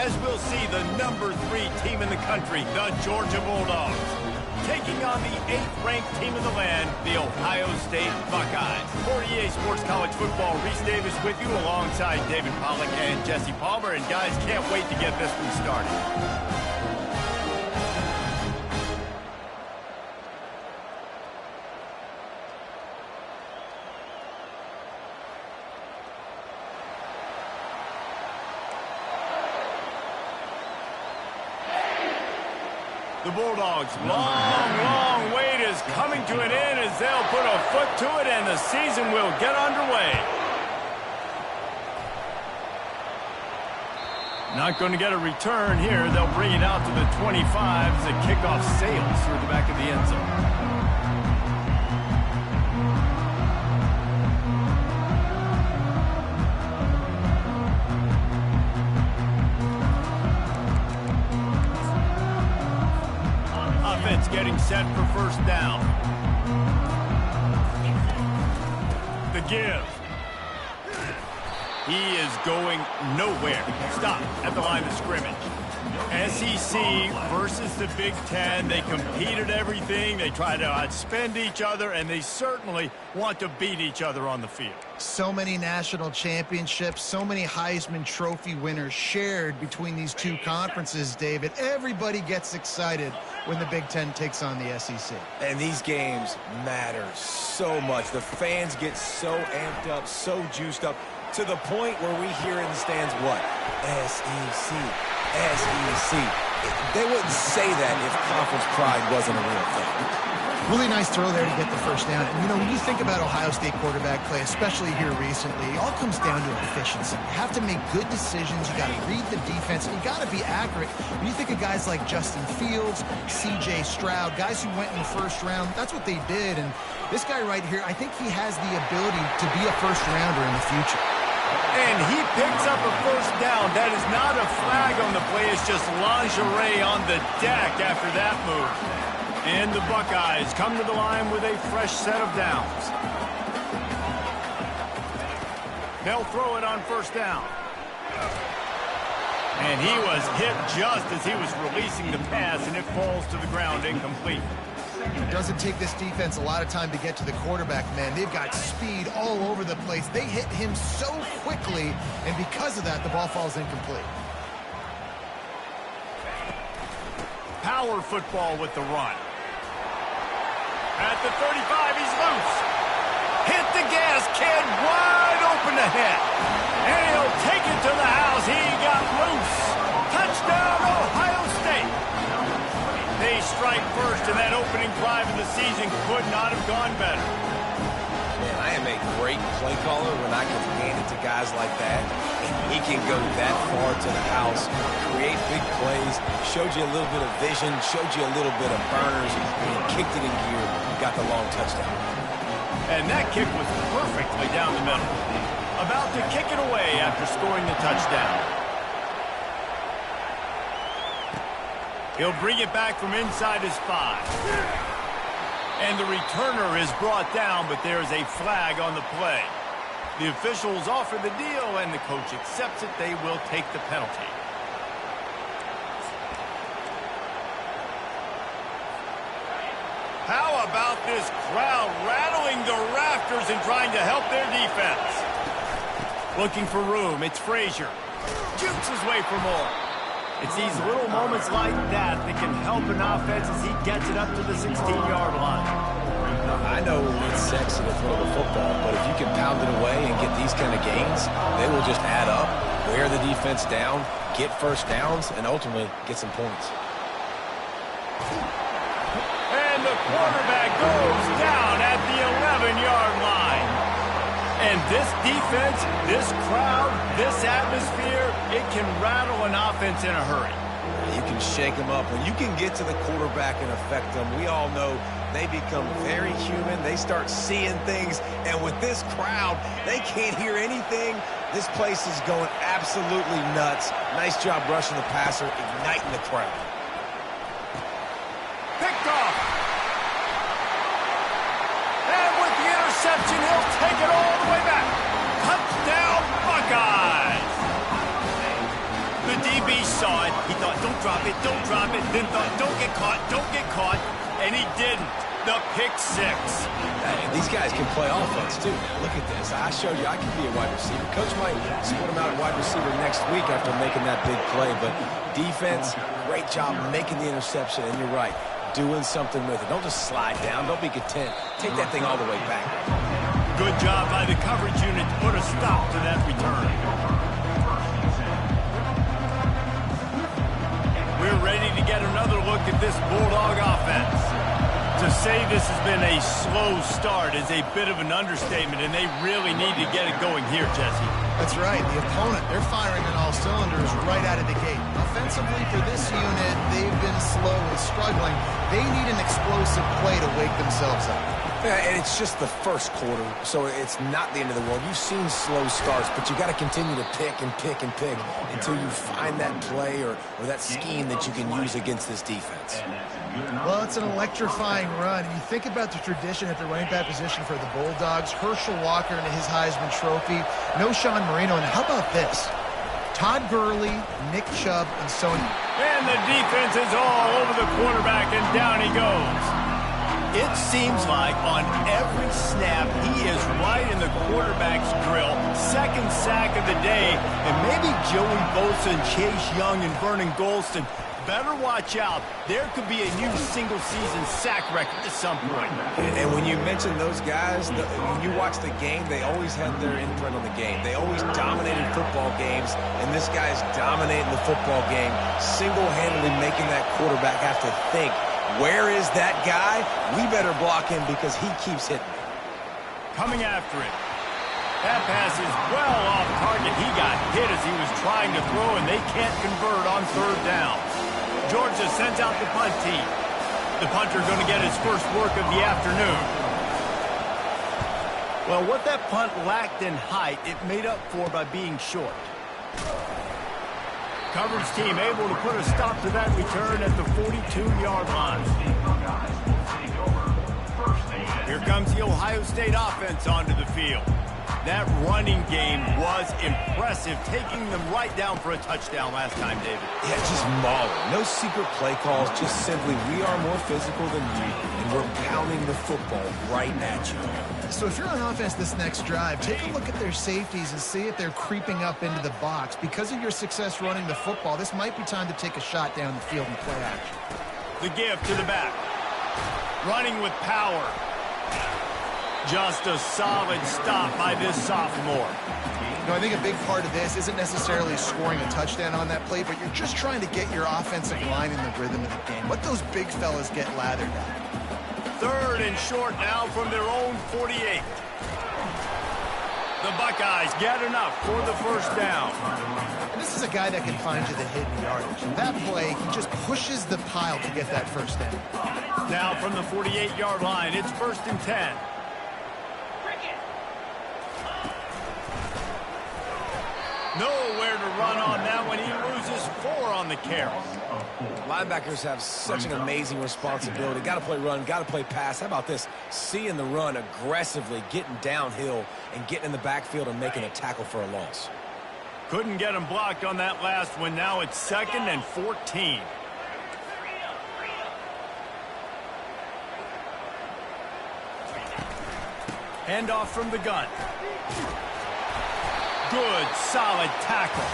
as we'll see the #3 team in the country, the Georgia Bulldogs, taking on the 8th-ranked team in the land, the Ohio State Buckeyes. For EA Sports College Football, Reese Davis with you alongside David Pollack and Jesse Palmer. And guys, can't wait to get this one started. The Bulldogs' long wait is coming to an end as they'll put a foot to it and the season will get underway. Not going to get a return here. They'll bring it out to the 25 as the kickoff sails through the back of the end zone. Getting set for first down. The give. He is going nowhere. Stop at the line of scrimmage. SEC versus the Big Ten. They compete at everything. They try to outspend each other, and they certainly want to beat each other on the field. So many national championships, so many Heisman Trophy winners shared between these two conferences, David. Everybody gets excited when the Big Ten takes on the SEC. And these games matter so much. The fans get so amped up, so juiced up, to the point where we hear in the stands, what? SEC. SEC. They wouldn't say that if conference pride wasn't a real thing. Really nice throw there to get the first down. And, you know, when you think about Ohio State quarterback play, especially here recently, it all comes down to efficiency. You have to make good decisions. You got to read the defense, and you got to be accurate. When you think of guys like Justin Fields, C.J. Stroud, guys who went in the first round, that's what they did. And this guy right here, I think he has the ability to be a first-rounder in the future. And he picks up a first down. That is not a flag on the play. It's just lingerie on the deck after that move. And the Buckeyes come to the line with a fresh set of downs. They'll throw it on first down. And he was hit just as he was releasing the pass, and it falls to the ground incomplete. It doesn't take this defense a lot of time to get to the quarterback, man. They've got speed all over the place. They hit him so quickly, and because of that, the ball falls incomplete. Power football with the run. At the 35, he's loose. Hit the gas, kid, wide open ahead. And he'll take it to the house. He got loose. Touchdown, Ohio State. They strike first, and that opening drive of the season could not have gone better. Man, I am a great play caller when I can hand it to guys like that. And he can go that far to the house, create big plays, showed you a little bit of vision, showed you a little bit of burners, and kicked it in gear, got the long touchdown. And that kick was perfectly down the middle. About to kick it away after scoring the touchdown. He'll bring it back from inside his 5. And the returner is brought down, but there's a flag on the play. The officials offer the deal, and the coach accepts it. They will take the penalty. How about this crowd rattling the rafters and trying to help their defense? Looking for room, it's Frazier. Jukes his way for more. It's these little moments like that that can help an offense as he gets it up to the 16-yard line. I know it's sexy to throw the football, but if you can pound it away and get these kind of gains, they will just add up, wear the defense down, get first downs, and ultimately get some points. And the quarterback goes down at the 11-yard line. And this defense, this crowd, this atmosphere, it can rattle an offense in a hurry. You can shake them up. When you can get to the quarterback and affect them, we all know they become very human. They start seeing things. And with this crowd, they can't hear anything. This place is going absolutely nuts. Nice job rushing the passer, igniting the crowd. Picked off. And with the interception, he'll take it all the way back. Touchdown, Buckeyes. The DB saw it. He thought, don't drop it, then thought, don't get caught, and he didn't. The pick six. Hey, these guys can play offense, too. Now, look at this. I showed you I can be a wide receiver. Coach might split him out at wide receiver next week after making that big play, but defense, great job making the interception, and you're right, doing something with it. Don't just slide down. Don't be content. Take that thing all the way back. Good job by the coverage unit to put a stop to that return. We're ready to get another look at this Bulldog offense. To say this has been a slow start is a bit of an understatement, and they really need to get it going here, Jesse. That's right. The opponent, they're firing on all cylinders right out of the gate. Offensively, for this unit, they've been slow and struggling. They need an explosive play to wake themselves up. Yeah, and it's just the first quarter, so it's not the end of the world. You've seen slow starts, but you got to continue to pick and pick and pick until you find that play or that scheme that you can use against this defense. Well, it's an electrifying run. You think about the tradition at the running back position for the Bulldogs. Herschel Walker and his Heisman Trophy. No Sean Marino. And how about this? Todd Gurley, Nick Chubb, and Sony. And the defense is all over the quarterback, and down he goes. It seems like on every snap, he is right in the quarterback's grill. Second sack of the day. And maybe Joey Bosa and Chase Young and Vernon Golston better watch out. There could be a new single-season sack record at some point. And when you mention those guys, when you watch the game, they always had their imprint on the game. They always dominated football games, and this guy's dominating the football game, single-handedly making that quarterback have to think, where is that guy? We better block him because he keeps hitting. Coming after it. That pass is well off target. He got hit as he was trying to throw, and they can't convert on third down. Georgia sends out the punt team. The punter going to get his first work of the afternoon. Well, what that punt lacked in height, it made up for by being short. Coverage team able to put a stop to that return at the 42-yard line. Here comes the Ohio State offense onto the field. That running game was impressive, taking them right down for a touchdown last time, David. Yeah, just mauling. No secret play calls, just simply we are more physical than you, and we're pounding the football right at you. So if you're on offense this next drive, take a look at their safeties and see if they're creeping up into the box. Because of your success running the football, this might be time to take a shot down the field and play action. The give to the back. Running with power. Just a solid stop by this sophomore. You know, I think a big part of this isn't necessarily scoring a touchdown on that play, but you're just trying to get your offensive line in the rhythm of the game. Let those big fellas get lathered up. Third and short now from their own 48. The Buckeyes get enough for the first down. And this is a guy that can find you the hidden yardage. That play, he just pushes the pile to get that first down. Now from the 48-yard line, it's 1st and 10. Nowhere to run on that one. He loses 4 on the carry. Linebackers have such an amazing responsibility. Got to play run, got to play pass. How about this? Seeing the run aggressively, getting downhill, and getting in the backfield and making a tackle for a loss. Couldn't get him blocked on that last one. Now it's 2nd and 14. Handoff from the gun. Good, solid tackle.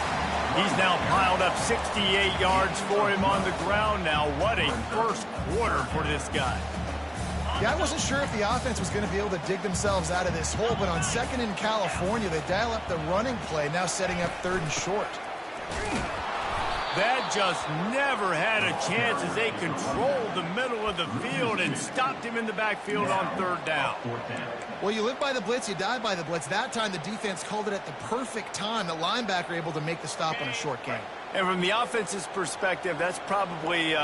He's now piled up 68 yards for him on the ground now. What a first quarter for this guy. Yeah, I wasn't sure if the offense was going to be able to dig themselves out of this hole, but on 2nd in California, they dial up the running play, now setting up 3rd and short. That just never had a chance as they controlled the middle of the field and stopped him in the backfield on 3rd down. Well, you live by the blitz, you die by the blitz. That time, the defense called it at the perfect time. The linebacker able to make the stop on a short gain. And from the offense's perspective, that's probably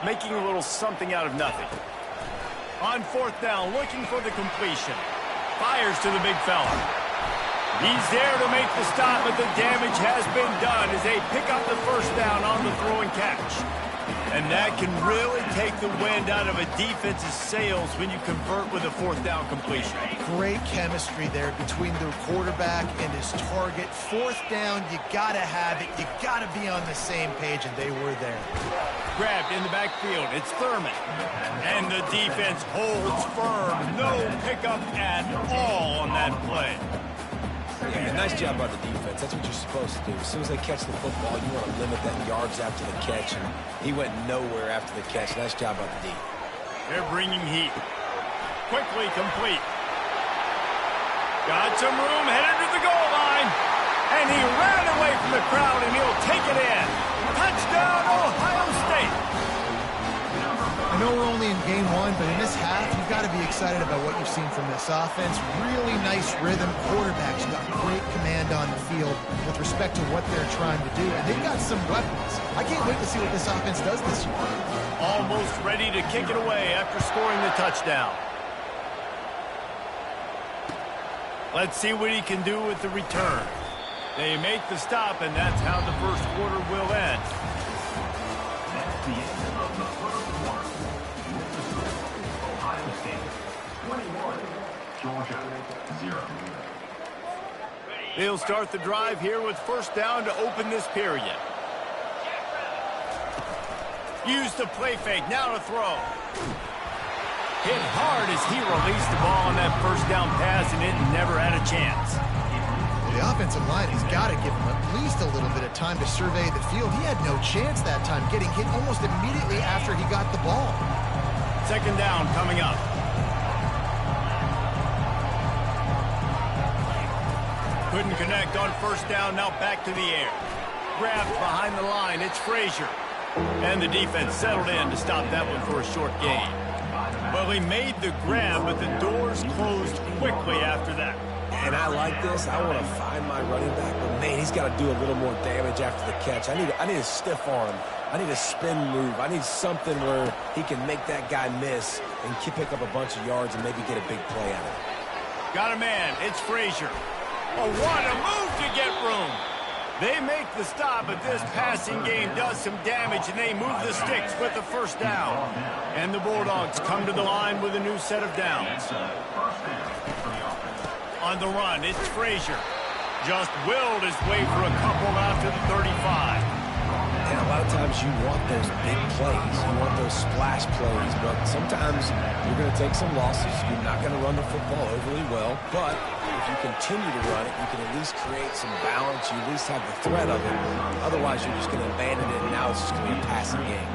making a little something out of nothing. On 4th down, looking for the completion. Fires to the big fella. He's there to make the stop, but the damage has been done as they pick up the first down on the throw and catch. And that can really take the wind out of a defense's sails when you convert with a fourth down completion. Great chemistry there between the quarterback and his target. Fourth down, you got to have it. You got to be on the same page, and they were there. Grabbed in the backfield. It's Thurman. And the defense holds firm. No pickup at all on that play. Yeah, nice job by the defense. That's what you're supposed to do. As soon as they catch the football, you want to limit that yards after the catch. And he went nowhere after the catch. Nice job by the D. They're bringing heat. Quickly complete. Got some room, headed to the goal line. And he ran away from the crowd, and he'll take it in. Touchdown, Ohio State. I know we're only in game one, but in this half, you've got to be excited about what you've seen from this offense. Really nice rhythm. Quarterbacks got great command on the field with respect to what they're trying to do, and they've got some weapons. I can't wait to see what this offense does this year. Almost ready to kick it away after scoring the touchdown. Let's see what he can do with the return. They make the stop, and that's how the first quarter will end. That's the end of the first quarter. Ohio State 21, Georgia 0. They'll start the drive here with first down to open this period. Use the play fake, now to throw. Hit hard as he released the ball on that first down pass, and it never had a chance. The offensive line has got to give him at least a little bit of time to survey the field. He had no chance that time, getting hit almost immediately after he got the ball. Second down coming up. Couldn't connect on first down, now back to the air. Grabbed behind the line, it's Frazier. And the defense settled in to stop that one for a short gain. Well, he made the grab, but the doors closed quickly after that. And I like this. I want to find my running back, but man, he's got to do a little more damage after the catch. I need a stiff arm. I need a spin move. I need something where he can make that guy miss and pick up a bunch of yards and maybe get a big play out of it. Got a man. It's Frazier. Oh, what a move to get room. They make the stop, but this passing game does some damage, and they move the sticks with the first down. And the Bulldogs come to the line with a new set of downs. On the run, it's Frazier. Just willed his way for a couple after the 35. And a lot of times you want those big plays. You want those splash plays, but sometimes you're going to take some losses. You're not going to run the football overly well, but if you continue to run it, you can at least create some balance. You at least have the threat of it. Otherwise, you're just going to abandon it, and now it's just going to be a passing game.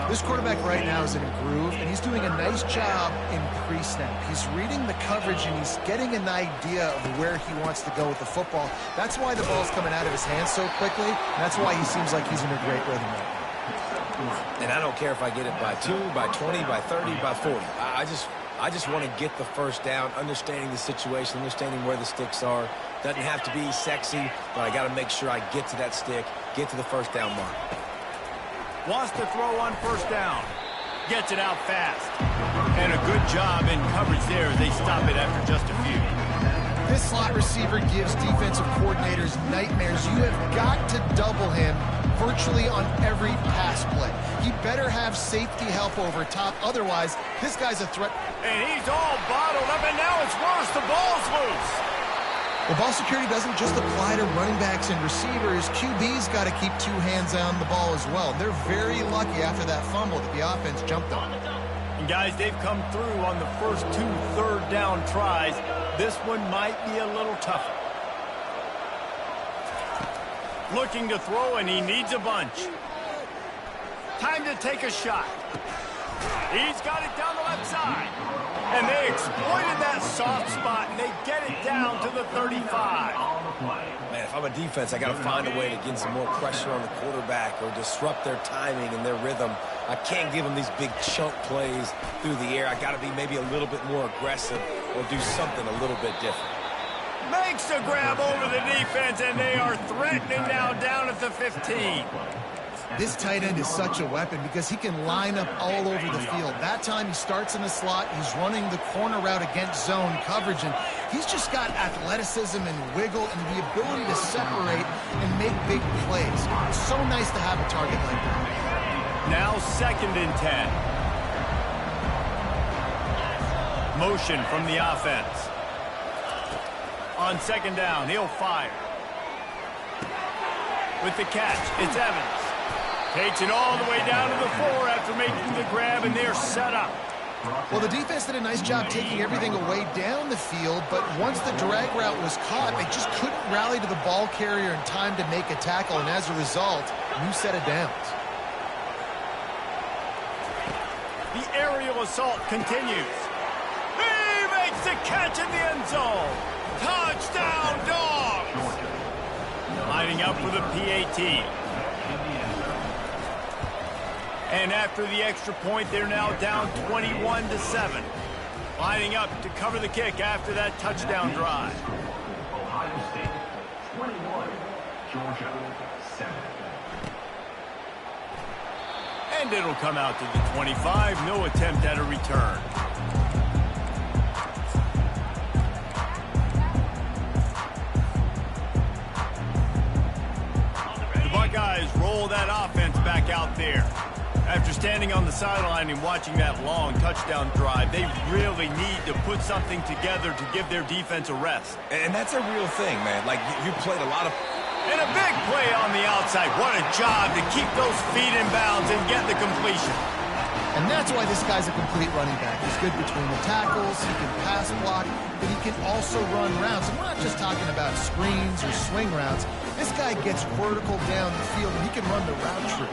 This quarterback right now is in a groove, and he's doing a nice job in pre-snap. He's reading the coverage, and he's getting an idea of where he wants to go with the football. That's why the ball's coming out of his hands so quickly, and that's why he seems like he's in a great rhythm right now. And I don't care if I get it by 2, by 20, by 30, by 40. I just want to get the first down, understanding the situation, understanding where the sticks are. Doesn't have to be sexy, but I got to make sure I get to that stick, get to the first down mark. Wants to throw on first down. Gets it out fast. And a good job in coverage there. They stop it after just a few. This slot receiver gives defensive coordinators nightmares. You have got to double him virtually on every pass play. He better have safety help over top. Otherwise, this guy's a threat. And he's all bottled up, and now it's worse. The ball's loose. Well, ball security doesn't just apply to running backs and receivers. QB's got to keep two hands on the ball as well. They're very lucky after that fumble that the offense jumped on. And guys, they've come through on the first 2 third down tries. This one might be a little tougher. Looking to throw, and he needs a bunch. Time to take a shot. He's got it down the left side. And they exploited that soft spot, and they get it down to the 35. Man, if I'm a defense, I got to find a way to get some more pressure on the quarterback or disrupt their timing and their rhythm. I can't give them these big chunk plays through the air. I got to be maybe a little bit more aggressive or do something a little bit different. Makes a grab over the defense, and they are threatening now down at the 15. This tight end is such a weapon because he can line up all over the field. That time he starts in the slot, he's running the corner route against zone coverage, and he's just got athleticism and wiggle and the ability to separate and make big plays. It's so nice to have a target like that. Now 2nd and 10. Motion from the offense. On 2nd down, he'll fire. With the catch, it's Evans. Takes it all the way down to the 4 after making the grab, and they're set up. Well, the defense did a nice job taking everything away down the field, but once the drag route was caught, they just couldn't rally to the ball carrier in time to make a tackle, and as a result, new set of downs. The aerial assault continues. He makes the catch in the end zone. Touchdown, Dogs! Lining up for the PAT. And after the extra point, they're now down 21-7. Lining up to cover the kick after that touchdown drive. Ohio State 21, Georgia 7. And it'll come out to the 25. No attempt at a return. The Buckeyes roll that offense back out there. After standing on the sideline and watching that long touchdown drive, they really need to put something together to give their defense a rest. And that's a real thing, man. Like, you played a lot of... And a big play on the outside. What a job to keep those feet in bounds and get the completion. And that's why this guy's a complete running back. He's good between the tackles, he can pass block, but he can also run routes. And we're not just talking about screens or swing routes. This guy gets vertical down the field, and he can run the route tree.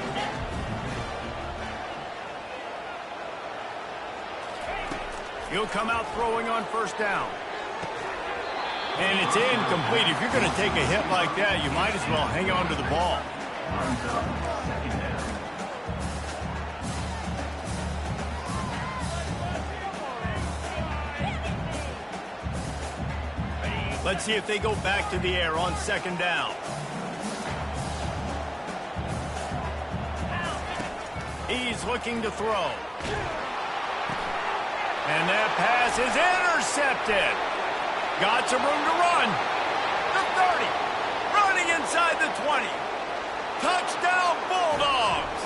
He'll come out throwing on 1st down. And it's incomplete. If you're going to take a hit like that, you might as well hang on to the ball. Let's see if they go back to the air on 2nd down. He's looking to throw. And that pass is intercepted. Got some room to run. The 30. Running inside the 20. Touchdown, Bulldogs.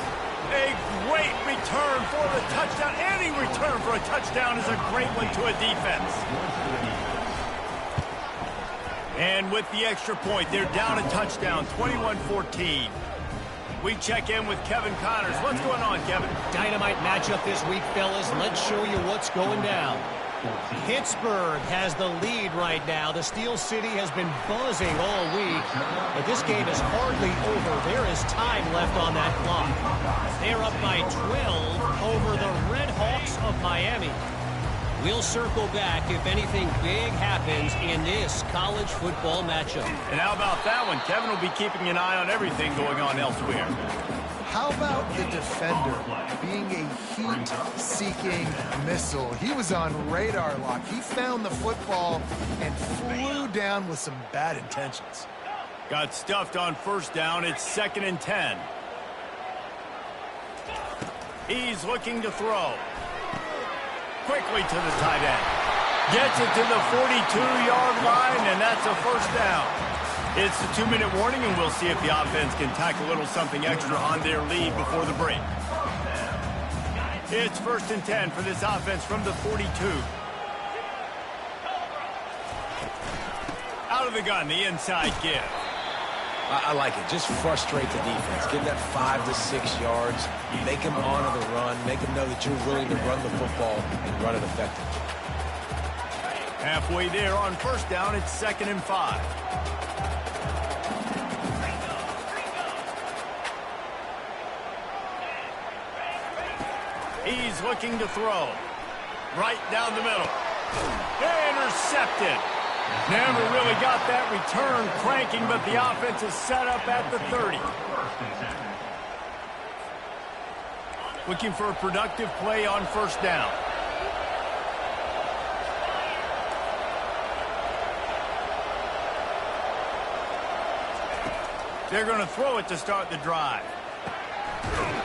A great return for the touchdown. Any return for a touchdown is a great one to a defense. And with the extra point, they're down a touchdown, 21-14. We check in with Kevin Connors. What's going on, Kevin? Dynamite matchup this week, fellas. Let's show you what's going down. Pittsburgh has the lead right now. The Steel City has been buzzing all week, but this game is hardly over. There is time left on that clock. They're up by 12 over the Red Hawks of Miami. We'll circle back if anything big happens in this college football matchup. And how about that one? Kevin will be keeping an eye on everything going on elsewhere. How about the defender being a heat-seeking missile? He was on radar lock. He found the football and flew down with some bad intentions. Got stuffed on 1st down. It's 2nd and 10. He's looking to throw. Quickly to the tight end. Gets it to the 42-yard line, and that's a 1st down. It's the 2-minute warning, and we'll see if the offense can tack a little something extra on their lead before the break. It's 1st and 10 for this offense from the 42. Out of the gun, the inside give. I like it. Just frustrate the defense. Give that 5 to 6 yards. Make them honor the run. Make them know that you're willing to run the football and run it effectively. Halfway there on 1st down, it's 2nd and 5. He's looking to throw. Right down the middle. Intercepted. Never really got that return cranking, but the offense is set up at the 30. Looking for a productive play on 1st down. They're going to throw it to start the drive.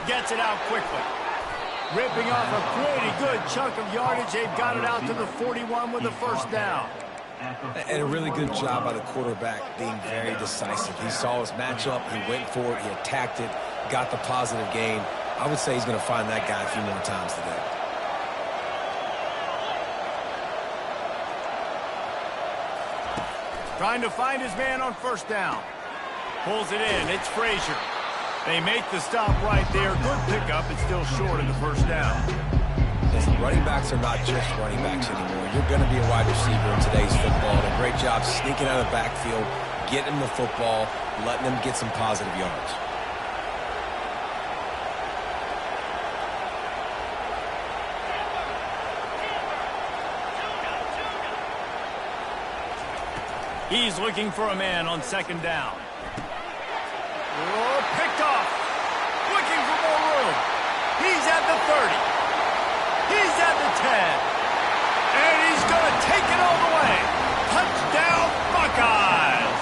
Gets it out quickly. Ripping off a pretty good chunk of yardage. They've got it out to the 41 with a 1st down. And a really good job by the quarterback being very decisive. He saw his matchup, he went for it, he attacked it, got the positive gain. I would say he's going to find that guy a few more times today. Trying to find his man on first down. Pulls it in. It's Frazier. They make the stop right there. Good pickup. It's still short of the first down. Listen, running backs are not just running backs anymore. You're going to be a wide receiver in today's football. And a great job sneaking out of the backfield, getting them the football, letting them get some positive yards. He's looking for a man on second down. Oh, picked off. Looking for more room. He's at the 30. He's at the 10. And he's going to take it all the way. Touchdown, Buckeyes.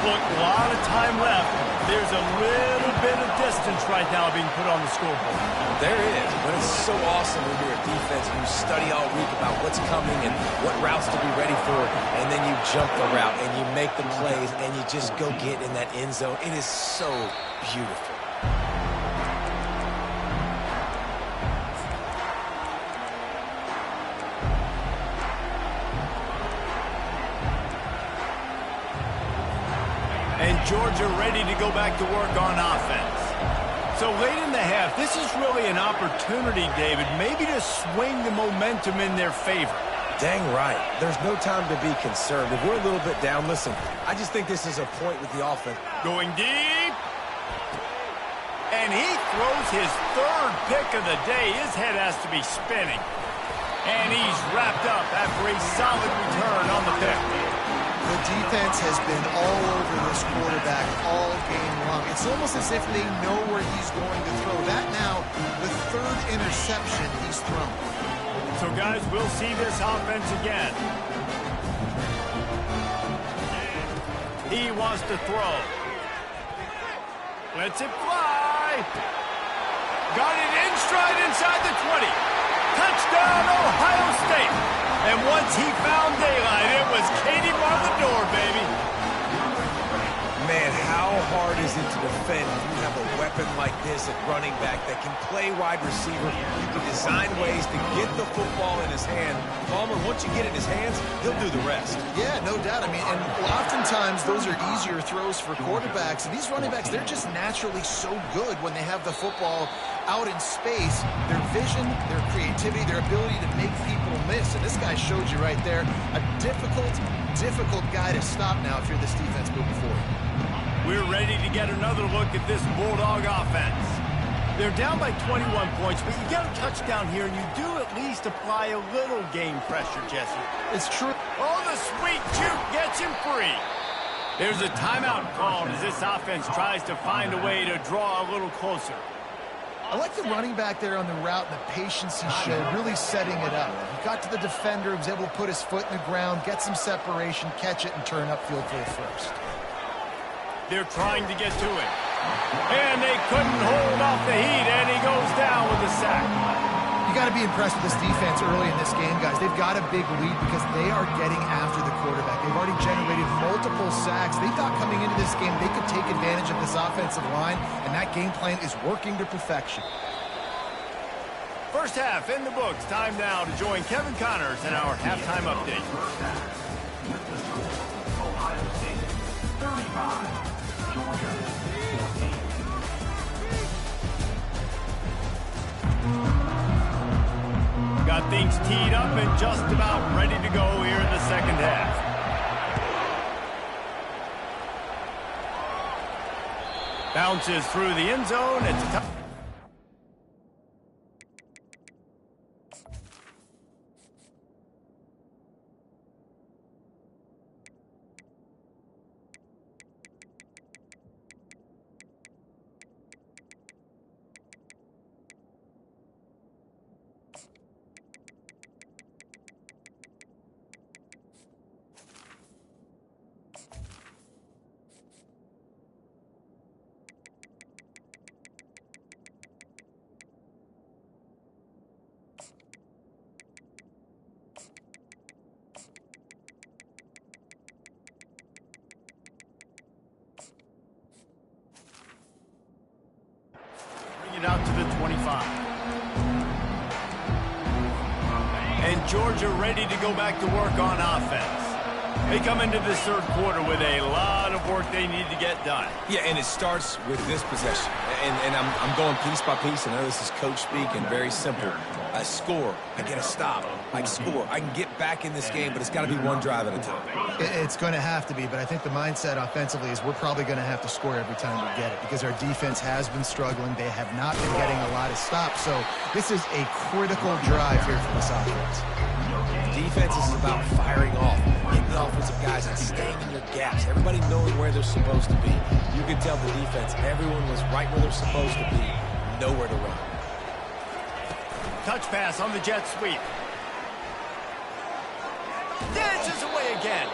Look, a lot of time left. There's a little bit of distance right now being put on the scoreboard. There is, but it's so awesome when you're a defense and you study all week about what's coming and what routes to be ready for, and then you jump the route and you make the plays and you just go get in that end zone. It is so beautiful. And Georgia ready to go back to work on offense. So late in the half, this is really an opportunity, David, maybe to swing the momentum in their favor. Dang right. There's no time to be concerned. If we're a little bit down, listen, I just think this is a point with the offense. Going deep. And he throws his third pick of the day. His head has to be spinning. And he's wrapped up after a solid return on the pick. The defense has been all over this quarterback all game long. It's almost as if they know where he's going to throw. That now, the third interception he's thrown. So, guys, we'll see this offense again. He wants to throw. Lets it fly. Got it in stride inside the 20. Touchdown, Ohio State. And once he found daylight, it was Katie bar the door, baby. Man, how hard is it to defend when you have a weapon like this at running back that can play wide receiver? You can design ways to get the football in his hand. Palmer, once you get it in his hands, he'll do the rest. Yeah, no doubt. I mean, and oftentimes those are easier throws for quarterbacks. And these running backs, they're just naturally so good when they have the football out in space. Their vision, their creativity, their ability to make people miss. And this guy showed you right there, a difficult guy to stop now if you're this defense moving forward. We're ready to get another look at this Bulldog offense. They're down by 21 points, but you get a touchdown here, and you do at least apply a little game pressure, Jesse. It's true. Oh, the sweet juke gets him free. There's a timeout called as this offense tries to find a way to draw a little closer. I like the running back there on the route and the patience he showed, really setting it up. He got to the defender, was able to put his foot in the ground, get some separation, catch it, and turn upfield for the first. They're trying to get to it. And they couldn't hold off the heat, and he goes down with a sack. You got to be impressed with this defense early in this game, guys. They've got a big lead because they are getting after the quarterback. They've already generated multiple sacks. They thought coming into this game they could take advantage of this offensive line, and that game plan is working to perfection. First half in the books. Time now to join Kevin Connors in our halftime update. Ohio State 35, Georgia 14. Got things teed up and just about ready to go here in the second half. Bounces through the end zone. It's a tough. it out to the 25. And Georgia ready to go back to work on offense. They come into this third quarter with a lot of work they need to get done. Yeah, and it starts with this possession. And I'm going piece by piece. I know this is coach speak and very simple. I score. I get a stop. I score. I can get back in this game, but it's got to be one drive at a time. It's going to have to be, but I think the mindset offensively is we're probably going to have to score every time we get it because our defense has been struggling. They have not been getting a lot of stops, so this is a critical drive here for this offense. Defense is about firing off, hitting the offensive guys and staying in your gaps. Everybody knowing where they're supposed to be. You can tell the defense, everyone was right where they're supposed to be, nowhere to run. Touch pass on the jet sweep. Dances away again.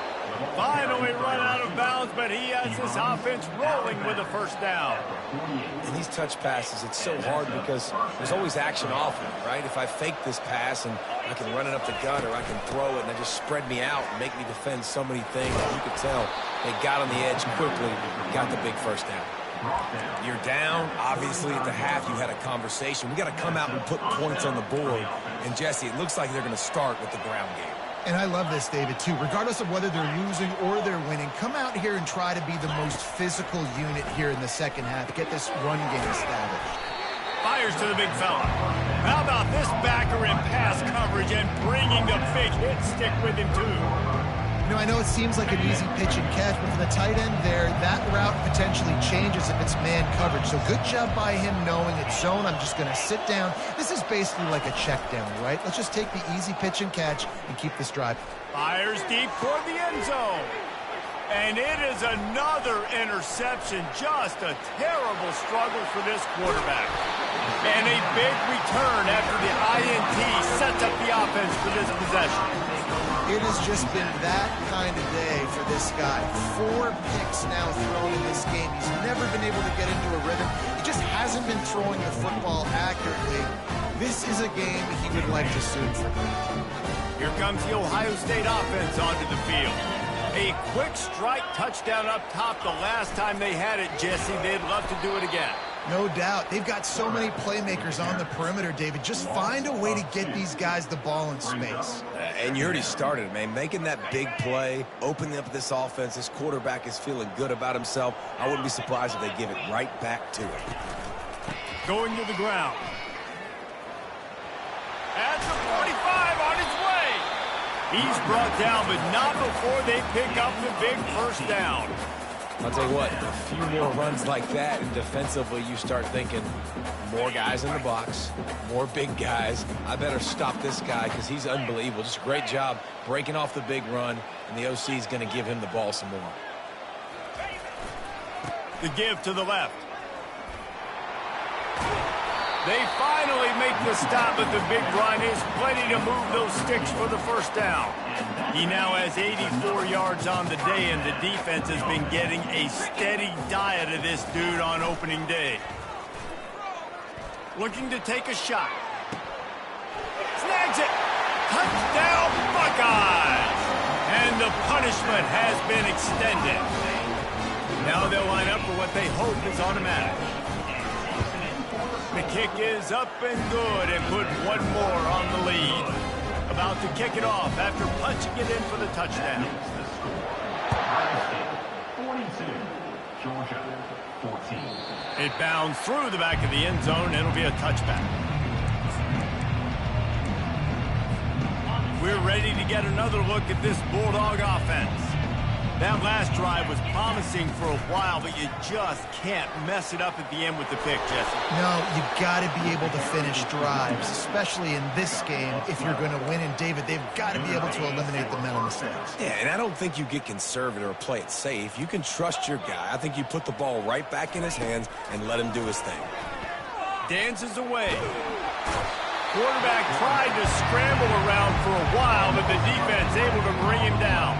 Finally run out of bounds, but he has this offense rolling with a first down. And these touch passes, it's so hard because there's always action off it, right? If I fake this pass and I can run it up the gut or I can throw it and they just spread me out and make me defend so many things. You could tell they got on the edge quickly, got the big first down. You're down. Obviously, at the half, you had a conversation. We got to come out and put points on the board. And, Jesse, it looks like they're going to start with the ground game. And I love this, David, too. Regardless of whether they're losing or they're winning, come out here and try to be the most physical unit here in the second half. Get this run game established. Fires to the big fella. How about this backer in pass coverage and bringing the big hit stick with him, too? You know, I know it seems like an easy pitch and catch, but for the tight end there, that route potentially changes if it's man coverage. So good job by him knowing it's zone. I'm just going to sit down. This is basically like a check down, right? Let's just take the easy pitch and catch and keep this drive. Fires deep toward the end zone. And it is another interception. Just a terrible struggle for this quarterback. And a big return after the INT sets up the offense for this possession. It has just been that kind of day for this guy. 4 picks now thrown in this game. He's never been able to get into a rhythm. He just hasn't been throwing the football accurately. This is a game he would like to soon forget. Here comes the Ohio State offense onto the field. A quick strike touchdown up top the last time they had it, Jesse. They'd love to do it again. No doubt. They've got so many playmakers on the perimeter, David. Just find a way to get these guys the ball in space. And you already started, man. Making that big play, opening up this offense. This quarterback is feeling good about himself. I wouldn't be surprised if they give it right back to him. Going to the ground. At the 45 on his way. He's brought down, but not before they pick up the big first down. I'll tell you what, a few more runs like that, and defensively you start thinking more guys in the box, more big guys. I better stop this guy because he's unbelievable. Just a great job breaking off the big run, and the OC is going to give him the ball some more. The give to the left. They finally make the stop, but the big run is plenty to move those sticks for the first down. He now has 84 yards on the day, and the defense has been getting a steady diet of this dude on opening day. Looking to take a shot. Snags it. Touchdown, Buckeyes! And the punishment has been extended. Now they'll line up for what they hope is automatic. The kick is up and good and put one more on the lead. About to kick it off after punching it in for the touchdown. 42, Georgia 14. It bounds through the back of the end zone. It'll be a touchback. We're ready to get another look at this Bulldog offense. That last drive was promising for a while, but you just can't mess it up at the end with the pick, Jesse. No, you got to be able to finish drives, especially in this game if you're going to win. And, David, they've got to be able to eliminate the mental mistakes. Yeah, and I don't think you get conservative or play it safe. You can trust your guy. I think you put the ball right back in his hands and let him do his thing. Dances away. Quarterback tried to scramble around for a while, but the defense able to bring him down.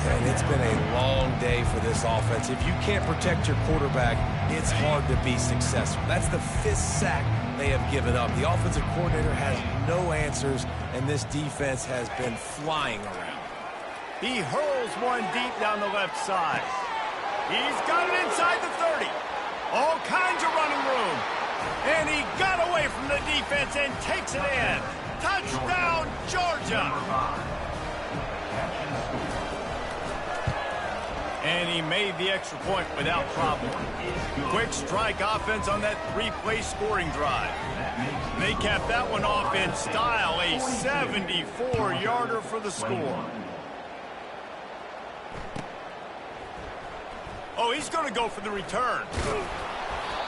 And it's been a long day for this offense. If you can't protect your quarterback, it's hard to be successful. That's the 5th sack they have given up. The offensive coordinator has no answers, and this defense has been flying around. He hurls one deep down the left side. He's got it inside the 30. All kinds of running room. from the defense and takes it in. Touchdown, Georgia! And he made the extra point without problem. Quick strike offense on that three-play scoring drive. They capped that one off in style, a 74-yarder for the score. Oh, he's going to go for the return.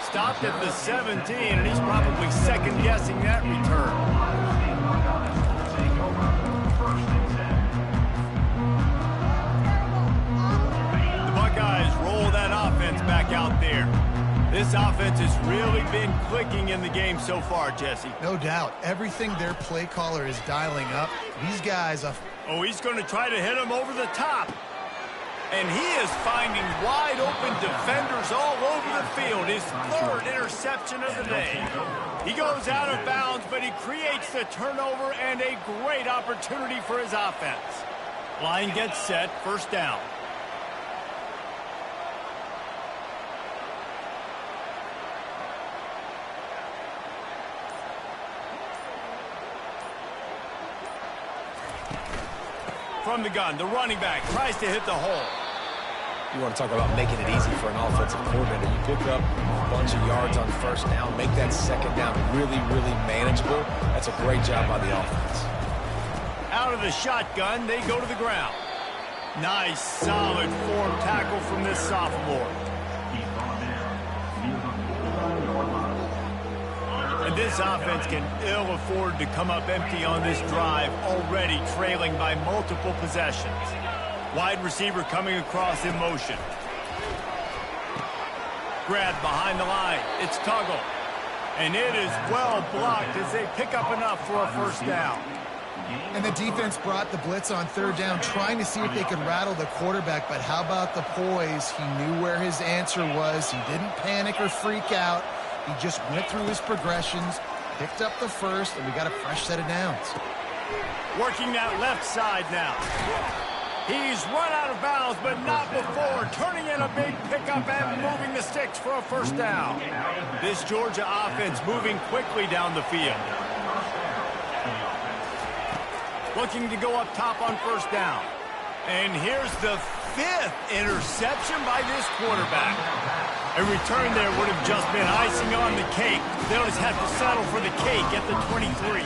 Stopped at the 17, and he's probably second-guessing that return. Guys, roll that offense back out there. This offense has really been clicking in the game so far, Jesse. No doubt. Everything their play caller is dialing up. These guys... Oh, he's going to try to hit him over the top. And he is finding wide-open defenders all over the field. His third interception of the day. He goes out of bounds, but he creates the turnover and a great opportunity for his offense. Line gets set, first down. From the gun, the running back tries to hit the hole. You want to talk about making it easy for an offensive coordinator. You pick up a bunch of yards on first down, make that second down really, really manageable. That's a great job by the offense. Out of the shotgun, they go to the ground. Nice, solid form tackle from this sophomore. And this offense can ill afford to come up empty on this drive, already trailing by multiple possessions. Wide receiver coming across in motion. Grabbed behind the line. It's Tuggle. And it is well blocked as they pick up enough for a first down. And the defense brought the blitz on third down, trying to see if they could rattle the quarterback. But how about the poise? He knew where his answer was. He didn't panic or freak out. He just went through his progressions, picked up the first, and we got a fresh set of downs. Working that left side now. He's run out of bounds, but not before. Turning in a big pickup and moving the sticks for a first down. This Georgia offense moving quickly down the field. Looking to go up top on first down. And here's the fifth interception by this quarterback. A return there would have just been icing on the cake. They'll just have to settle for the cake at the 23.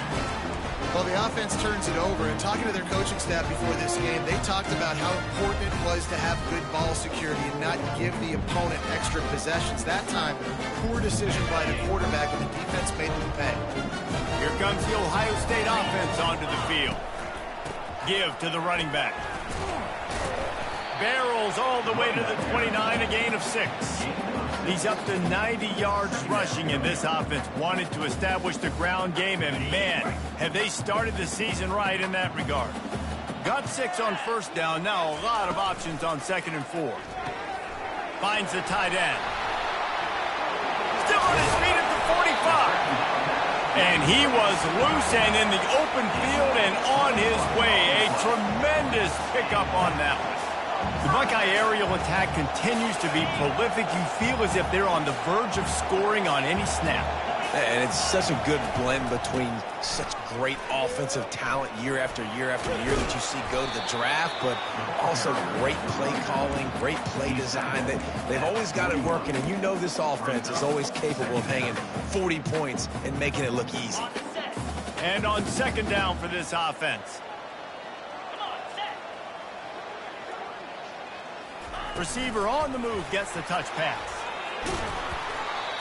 Well, the offense turns it over, and talking to their coaching staff before this game, they talked about how important it was to have good ball security and not give the opponent extra possessions. That time, poor decision by the quarterback, and the defense made them pay. Here comes the Ohio State offense onto the field. Give to the running back. Barrels all the way to the 29, a gain of 6. He's up to 90 yards rushing, and this offense wanted to establish the ground game, and man, have they started the season right in that regard. Got 6 on first down, now a lot of options on 2nd and 4. Finds the tight end. Still on his feet at the 45. And he was loose and in the open field and on his way. A tremendous pickup on that one. The Buckeye aerial attack continues to be prolific. You feel as if they're on the verge of scoring on any snap. And it's such a good blend between such great offensive talent year after year after year that you see go to the draft, but also great play calling, great play design. They've always got it working, and you know this offense is always capable of hanging 40 points and making it look easy. And on 2nd down for this offense. Receiver on the move gets the touch pass.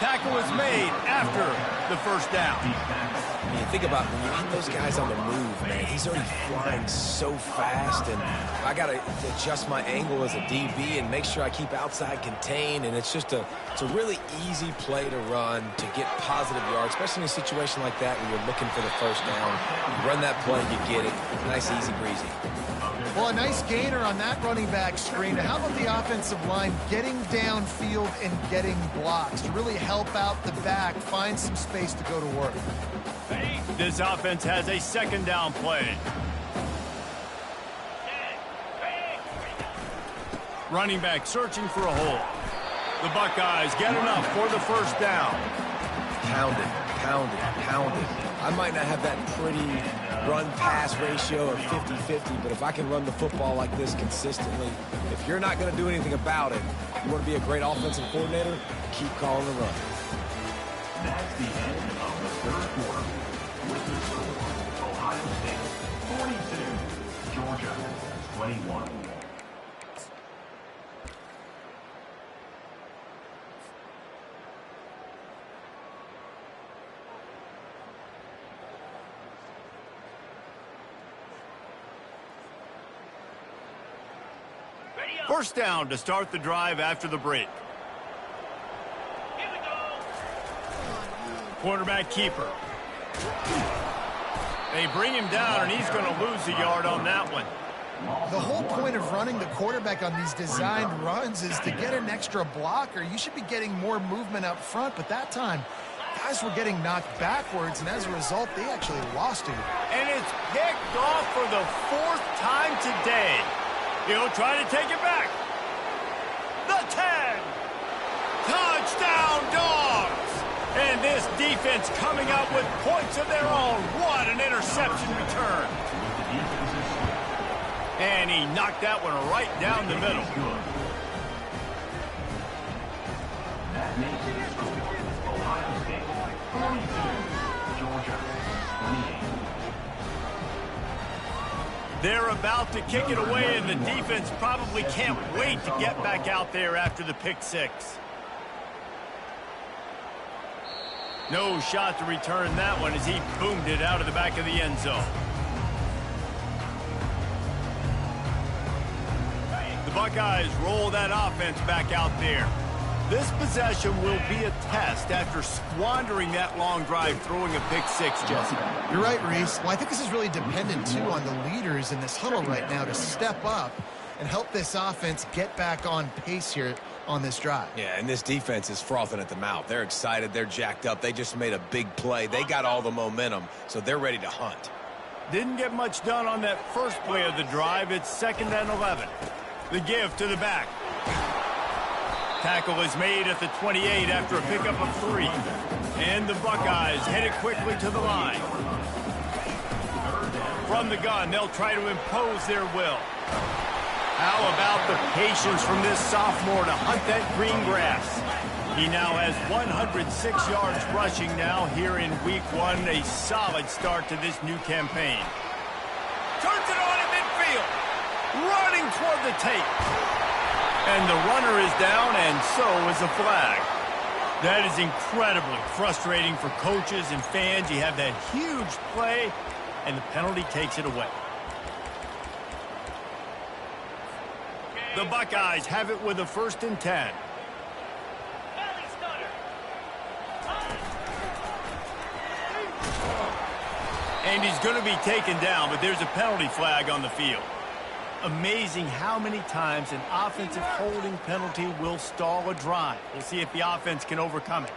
Tackle is made after the first down. When you think about when you get those guys on the move, man, he's already flying so fast, and I got to adjust my angle as a DB and make sure I keep outside contained, and it's a really easy play to run to get positive yards, especially in a situation like that where you're looking for the first down. You run that play, you get it. Nice, easy breezy. Well, a nice gainer on that running back screen. How about the offensive line getting downfield and getting blocks to really help out the back, find some space to go to work? This offense has a 2nd down play. Running back searching for a hole. The Buckeyes get enough for the first down. Pound it, pound it, pound it. I might not have that pretty run-pass ratio of 50-50, but if I can run the football like this consistently, if you're not going to do anything about it, you want to be a great offensive coordinator, keep calling the run. That's the end of the third quarter. With the score, Ohio State 42, Georgia 21. First down to start the drive after the break. Here we go. Quarterback keeper. They bring him down, and he's going to lose a yard on that one. The whole point of running the quarterback on these designed runs is to get an extra blocker. You should be getting more movement up front, but that time, guys were getting knocked backwards, and as a result, they actually lost it. And it's picked off for the 4th time today. He'll try to take it back. The 10. Touchdown, Dogs. And this defense coming up with points of their own. What an interception return. And he knocked that one right down the middle. That makes it score. Ohio State 42, Georgia 28. They're about to kick it away, and the defense probably can't wait to get back out there after the pick six. No shot to return that one as he boomed it out of the back of the end zone. The Buckeyes roll that offense back out there. This possession will be a test after squandering that long drive throwing a pick six, Jesse. You're right, Reese. Well, I think this is really dependent, too, on the leaders in this huddle right now to step up and help this offense get back on pace here on this drive. Yeah, and this defense is frothing at the mouth. They're excited. They're jacked up. They just made a big play. They got all the momentum, so they're ready to hunt. Didn't get much done on that first play of the drive. It's 2nd and 11. The give to the back. Tackle is made at the 28 after a pickup of 3. And the Buckeyes headed quickly to the line. From the gun, they'll try to impose their will. How about the patience from this sophomore to hunt that green grass? He now has 106 yards rushing now here in week 1. A solid start to this new campaign. Turns it on in midfield. Running toward the tape. And the runner is down, and so is the flag. That is incredibly frustrating for coaches and fans. You have that huge play, and the penalty takes it away. The Buckeyes have it with a 1st and 10. And he's going to be taken down, but there's a penalty flag on the field. Amazing how many times an offensive holding penalty will stall a drive. We'll see if the offense can overcome it.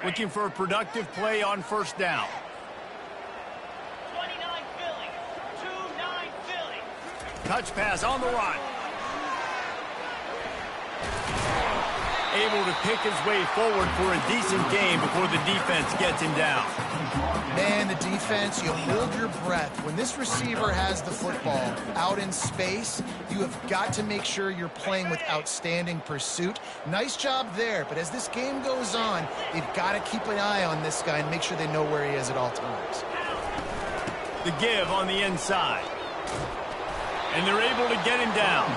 Looking for a productive play on 1st down. 29 Philly. 2-9 Philly. Touch pass on the run. Able to pick his way forward for a decent game before the defense gets him down. Man, the defense, you hold your breath. When this receiver has the football out in space, you have got to make sure you're playing with outstanding pursuit. Nice job there, but as this game goes on, they've got to keep an eye on this guy and make sure they know where he is at all times. The give on the inside. And they're able to get him down.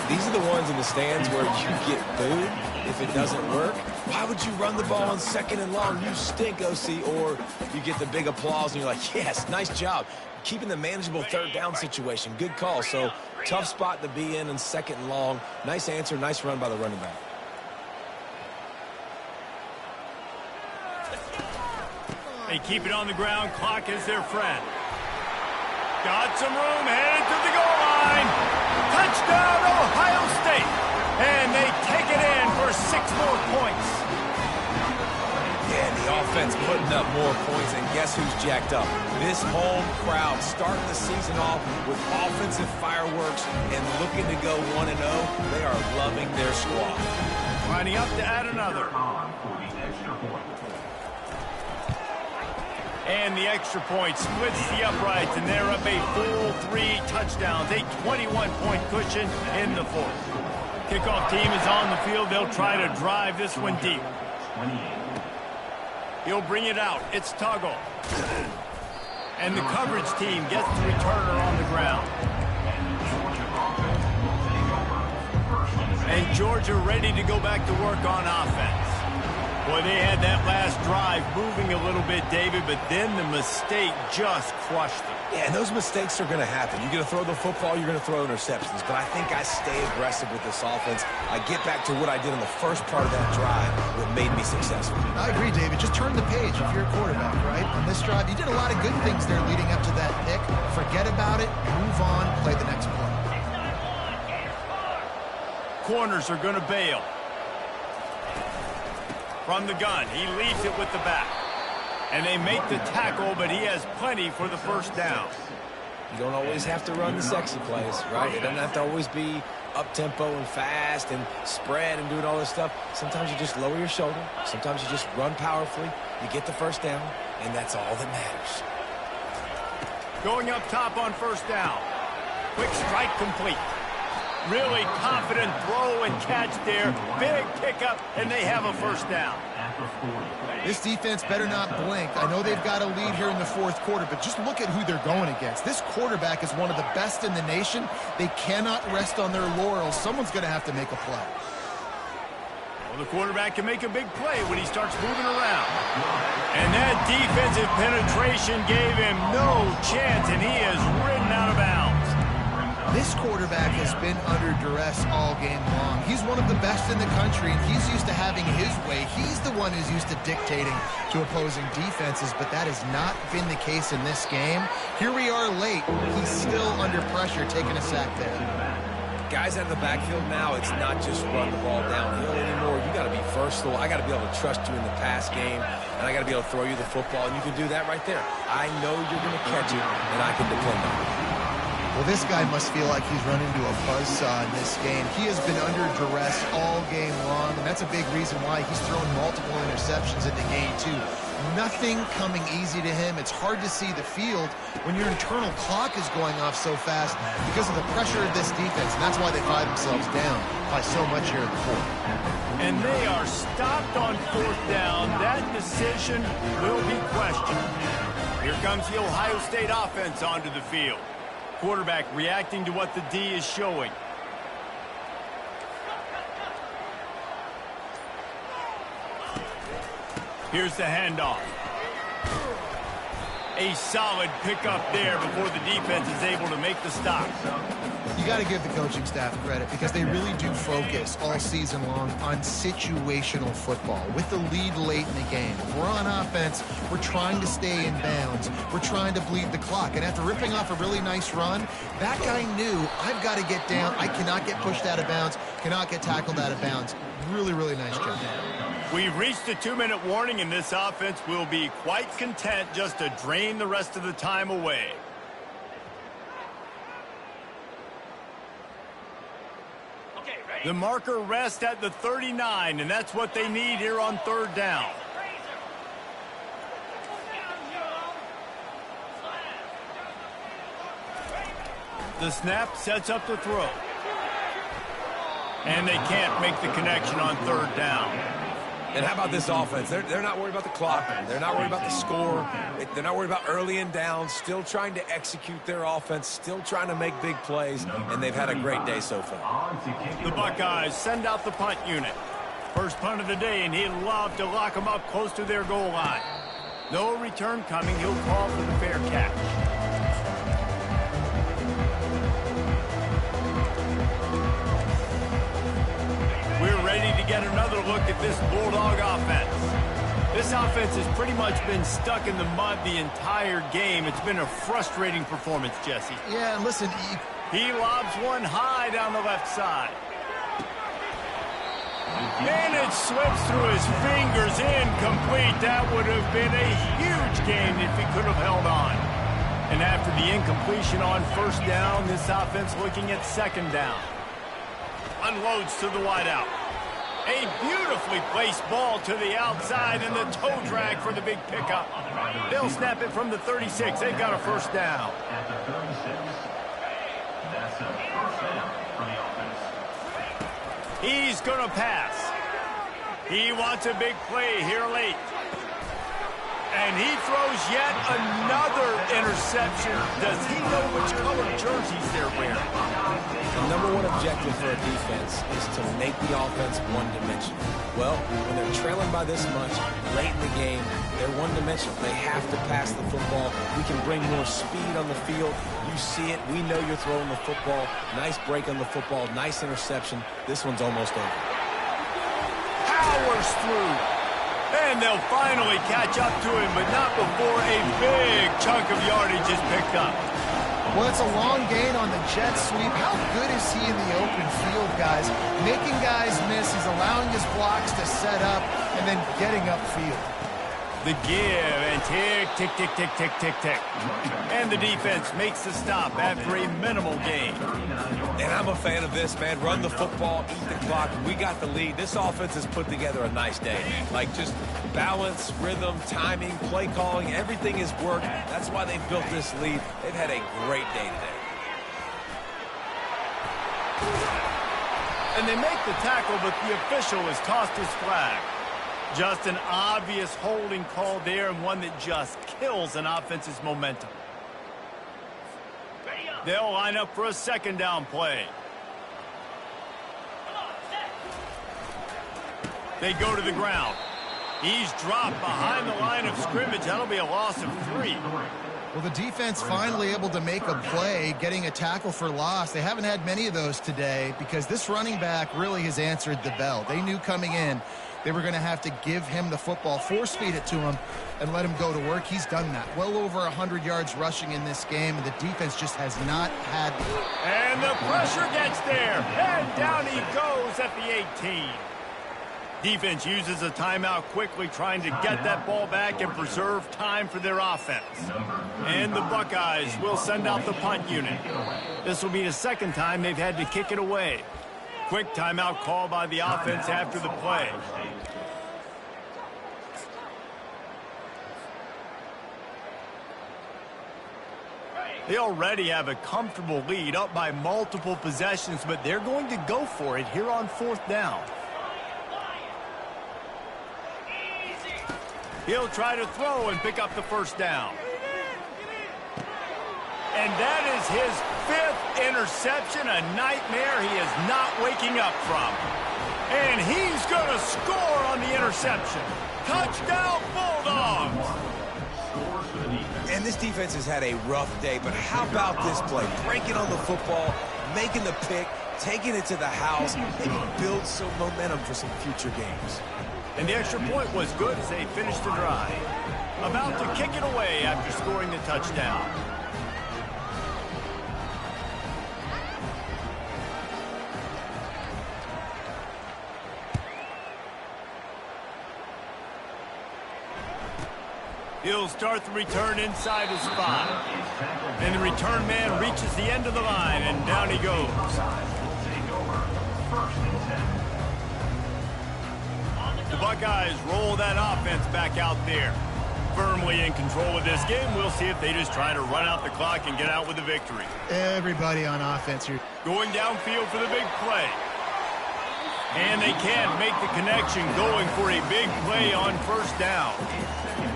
These are the ones in the stands where you get booed if it doesn't work. Why would you run the ball on 2nd and long? You stink, OC. Or you get the big applause and you're like, yes, nice job. Keeping the manageable 3rd down situation. Good call. So tough spot to be in 2nd and long. Nice answer, nice run by the running back. They keep it on the ground. Clock is their friend. Got some room, headed to the goal line. Touchdown, Ohio State. And they take it in for 6 more points. Yeah, the defense putting up more points, and guess who's jacked up? This home crowd starting the season off with offensive fireworks and looking to go 1-0. They are loving their squad. Lining up to add another. And the extra point splits the uprights, and they're up a full 3 touchdowns, a 21-point cushion in the fourth. Kickoff team is on the field. They'll try to drive this one deep. He'll bring it out. It's Tuggle. And the coverage team gets the returner on the ground. And Georgia ready to go back to work on offense. Boy, they had that last drive moving a little bit, David, but then the mistake just crushed them. Yeah, and those mistakes are going to happen. You're going to throw the football, you're going to throw interceptions. But I think I stay aggressive with this offense. I get back to what I did in the first part of that drive that made me successful. I agree, David. Just turn the page if you're a quarterback, right? On this drive, you did a lot of good things there leading up to that pick. Forget about it, move on, play the next play. Corners are going to bail. From the gun, he leaves it with the back. And they make the tackle, but he has plenty for the first down. You don't always have to run the sexy plays, right? It doesn't have to always be up-tempo and fast and spread and doing all this stuff. Sometimes you just lower your shoulder. Sometimes you just run powerfully. You get the first down, and that's all that matters. Going up top on first down. Quick strike complete. Really confident throw and catch there. Big pickup, and they have a first down. This defense better not blink. I know they've got a lead here in the fourth quarter, but just look at who they're going against. This quarterback is one of the best in the nation. They cannot rest on their laurels. Someone's going to have to make a play. Well, the quarterback can make a big play when he starts moving around. And that defensive penetration gave him no chance, and he is ridden out of bounds. This quarterback has been under duress all game long. He's one of the best in the country, and he's used to having his way. He's the one who's used to dictating to opposing defenses, but that has not been the case in this game. Here we are late. He's still under pressure, taking a sack there. Guys out of the backfield now, it's not just run the ball downhill anymore. You got to be versatile. I got to be able to trust you in the pass game, and I got to be able to throw you the football, and you can do that right there. I know you're going to catch it, and I can depend on it. Well, this guy must feel like he's run into a buzzsaw in this game. He has been under duress all game long, and that's a big reason why he's thrown multiple interceptions in the game, too. Nothing coming easy to him. It's hard to see the field when your internal clock is going off so fast because of the pressure of this defense, and that's why they find themselves down by so much here in the fourth. And they are stopped on fourth down. That decision will be questioned. Here comes the Ohio State offense onto the field. Quarterback reacting to what the D is showing. Here's the handoff. A solid pickup there before the defense is able to make the stop. You got to give the coaching staff credit because they really do focus all season long on situational football. With the lead late in the game, if we're on offense, we're trying to stay in bounds. We're trying to bleed the clock. And after ripping off a really nice run, that guy knew, I've got to get down. I cannot get pushed out of bounds, cannot get tackled out of bounds. Really, really nice job. We've reached a 2-minute warning, and this offense will be quite content just to drain the rest of the time away. The marker rests at the 39, and that's what they need here on third down. The snap sets up the throw. And they can't make the connection on third down. And how about this offense? They're not worried about the clock. They're not worried about the score. They're not worried about early and down. Still trying to execute their offense. Still trying to make big plays. And they've had a great day so far. The Buckeyes send out the punt unit. First punt of the day, and he'd love to lock them up close to their goal line. No return coming. He'll call for the fair catch. We're ready to get another look at this Bulldog offense. This offense has pretty much been stuck in the mud the entire game. It's been a frustrating performance, Jesse. Yeah, and listen. He lobs one high down the left side. And it slips through his fingers, incomplete. That would have been a huge gain if he could have held on. And after the incompletion on first down, this offense looking at second down. Unloads to the wideout. A beautifully placed ball to the outside and the toe drag for the big pickup. They'll snap it from the 36. They've got a first down. At the 36, that's a first down for the offense. He's going to pass. He wants a big play here late. And he throws yet another interception. Does he know which color jerseys they're wearing? The number one objective for a defense is to make the offense one-dimensional. Well, when they're trailing by this much, late in the game, they're one-dimensional. They have to pass the football. We can bring more speed on the field. You see it. We know you're throwing the football. Nice break on the football. Nice interception. This one's almost over. Powers through. And they'll finally catch up to him, but not before a big chunk of yardage is picked up. Well, it's a long gain on the jet sweep. How good is he in the open field, guys? Making guys miss. He's allowing his blocks to set up and then getting upfield. The give and tick, tick, tick, tick, tick, tick, tick. And the defense makes the stop after a minimal gain. And I'm a fan of this, man. Run the football, eat the clock. We got the lead. This offense has put together a nice day. Like just balance, rhythm, timing, play calling, everything has worked. That's why they've built this lead. They've had a great day today. And they make the tackle, but the official has tossed his flag. Just an obvious holding call there, and one that just kills an offense's momentum. They'll line up for a second down play. They go to the ground. He's dropped behind the line of scrimmage. That'll be a loss of 3. Well, the defense finally able to make a play, getting a tackle for loss. They haven't had many of those today because this running back really has answered the bell. They knew coming in they were going to have to give him the football, force feed it to him, and let him go to work. He's done that. Well over 100 yards rushing in this game, and the defense just has not had it. And the pressure gets there, and down he goes at the 18. Defense uses a timeout quickly, trying to get that ball back and preserve time for their offense. And the Buckeyes will send out the punt unit. This will be the second time they've had to kick it away. Quick timeout call by the offense after the play. They already have a comfortable lead, up by multiple possessions, but they're going to go for it here on fourth down. He'll try to throw and pick up the first down. And that is his 5th interception, a nightmare he is not waking up from. And he's going to score on the interception. Touchdown, Bulldogs! And this defense has had a rough day, but how about this play? Breaking on the football, making the pick, taking it to the house, and build some momentum for some future games. And the extra point was good as they finished the drive. About to kick it away after scoring the touchdown. He'll start the return inside his 5. And the return man reaches the end of the line, and down he goes. The Buckeyes roll that offense back out there. Firmly in control of this game. We'll see if they just try to run out the clock and get out with a victory. Everybody on offense here. Going downfield for the big play. And they can't make the connection, going for a big play on first down.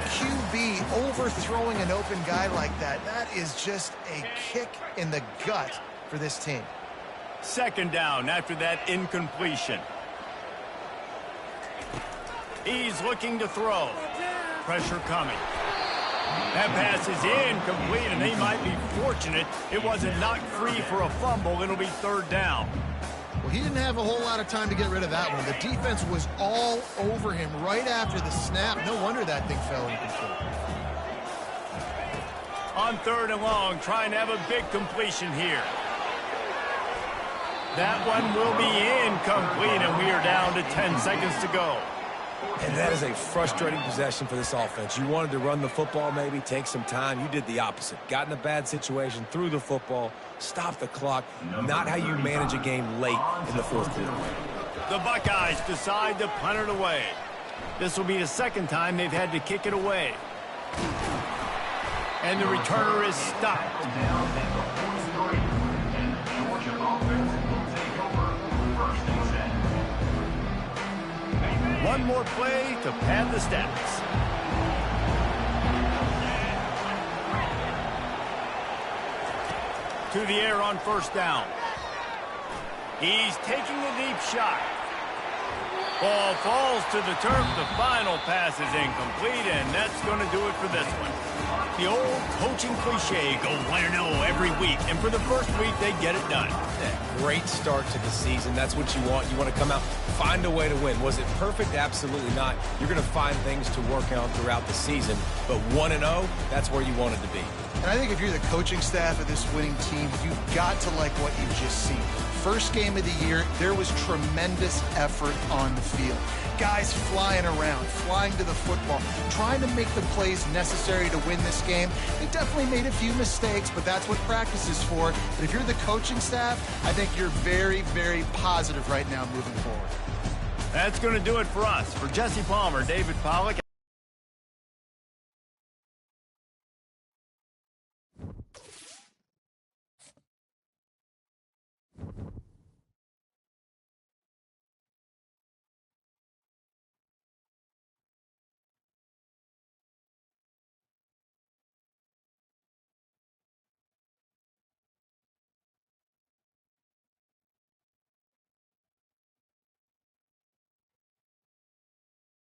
QB overthrowing an open guy like that, that is just a kick in the gut for this team. Second down after that incompletion. He's looking to throw. Pressure coming. That pass is incomplete, and they might be fortunate it wasn't knocked free for a fumble. It'll be third down. Well, he didn't have a whole lot of time to get rid of that one. The defense was all over him right after the snap. No wonder that thing fell incomplete. On third and long, trying to have a big completion here. That one will be incomplete, and we are down to 10 seconds to go. And that is a frustrating possession for this offense. You wanted to run the football, maybe take some time. You did the opposite. Got in a bad situation, threw the football, stopped the clock. Not how you manage a game late in the fourth quarter. The Buckeyes decide to punt it away. This will be the second time they've had to kick it away. And the returner is stopped. Down at the 43. And the Georgia offense will take over first and 10. One more play to pad the stats. To the air on first down. He's taking a deep shot. Ball falls to the turf. The final pass is incomplete, and that's going to do it for this one. The old coaching cliche, go 1-0 every week, and for the first week, they get it done. Great start to the season. That's what you want. You want to come out, find a way to win. Was it perfect? Absolutely not. You're going to find things to work on throughout the season, but 1-0, that's where you wanted to be. And I think if you're the coaching staff of this winning team, you've got to like what you've just seen. First game of the year, there was tremendous effort on the field. Guys flying around, flying to the football, trying to make the plays necessary to win this game. They definitely made a few mistakes, but that's what practice is for. But if you're the coaching staff, I think you're very, very positive right now moving forward. That's going to do it for us. For Jesse Palmer, David Pollack.